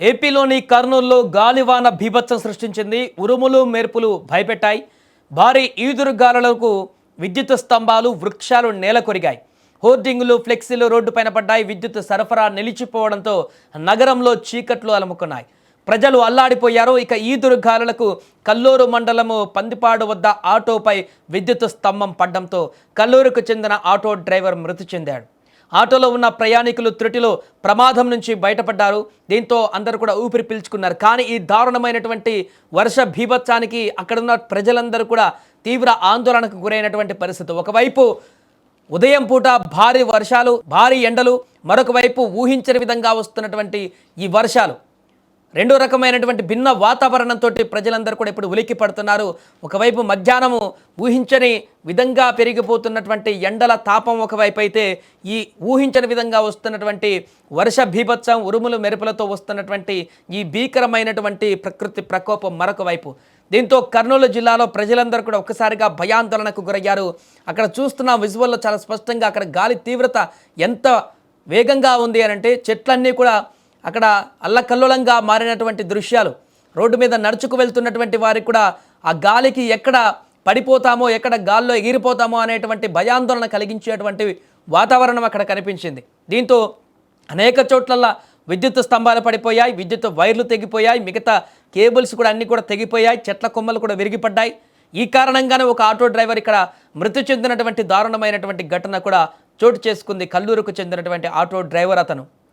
ఏపీలోని కర్నూలులో గాలివాన బీభత్సం సృష్టించింది. ఉరుములు మెరుపులు భయపెట్టాయి. భారీ ఈదురుగాలులకు విద్యుత్ స్తంభాలు వృక్షాలు నేలకొరిగాయి. హోర్డింగులు ఫ్లెక్సీలు రోడ్డుపైన పడ్డాయి. విద్యుత్ సరఫరా నిలిచిపోవడంతో నగరంలో చీకట్లు అలుముకున్నాయి. ప్రజలు అల్లాడిపోయారు. ఇక ఈదురుగాలులకు కల్లూరు మండలము పందిపాడు వద్ద ఆటోపై విద్యుత్ స్తంభం పడ్డంతో కల్లూరుకు చెందిన ఆటో డ్రైవర్ మృతి చెందాడు. ఆటోలో ఉన్న ప్రయాణికులు త్రుటిలో ప్రమాదం నుంచి బయటపడ్డారు. దీంతో అందరూ కూడా ఊపిరి పీల్చుకున్నారు. కానీ ఈ దారుణమైనటువంటి వర్ష బీభత్సానికి అక్కడున్న ప్రజలందరూ కూడా తీవ్ర ఆందోళనకు గురైనటువంటి పరిస్థితి. ఒకవైపు ఉదయం పూట భారీ వర్షాలు, భారీ ఎండలు, మరొక వైపు ఊహించని విధంగా వస్తున్నటువంటి ఈ వర్షాలు, రెండో రకమైనటువంటి భిన్న వాతావరణంతో ప్రజలందరూ కూడా ఇప్పుడు ఉలిక్కి పడుతున్నారు. ఒకవైపు మధ్యాహ్నము ఊహించని విధంగా పెరిగిపోతున్నటువంటి ఎండల తాపం ఒకవైపు అయితే, ఈ ఊహించని విధంగా వస్తున్నటువంటి వర్ష బీభత్సం, ఉరుములు మెరుపులతో వస్తున్నటువంటి ఈ భీకరమైనటువంటి ప్రకృతి ప్రకోపం మరొక వైపు. దీంతో కర్నూలు జిల్లాలో ప్రజలందరూ కూడా ఒక్కసారిగా భయాందోళనకు గురయ్యారు. అక్కడ చూస్తున్న విజువల్లో చాలా స్పష్టంగా అక్కడ గాలి తీవ్రత ఎంత వేగంగా ఉంది అనంటే చెట్లన్నీ కూడా అక్కడ అల్లకల్లోలంగా మారినటువంటి దృశ్యాలు. రోడ్డు మీద నడుచుకు వెళ్తున్నటువంటి వారికి కూడా ఆ గాలికి ఎక్కడ పడిపోతామో, ఎక్కడ గాల్లో ఎగిరిపోతామో అనేటువంటి భయాందోళన కలిగించేటువంటి వాతావరణం అక్కడ కనిపించింది. దీంతో అనేక చోట్ల విద్యుత్ స్తంభాలు పడిపోయాయి, విద్యుత్ వైర్లు తెగిపోయాయి, మిగతా కేబుల్స్ కూడా అన్నీ కూడా తెగిపోయాయి, చెట్ల కొమ్మలు కూడా విరిగిపడ్డాయి. ఈ కారణంగానే ఒక ఆటో డ్రైవర్ ఇక్కడ మృతి చెందినటువంటి దారుణమైనటువంటి ఘటన కూడా చోటు చేసుకుంది. కల్లూరుకు చెందినటువంటి ఆటో డ్రైవర్ అతను.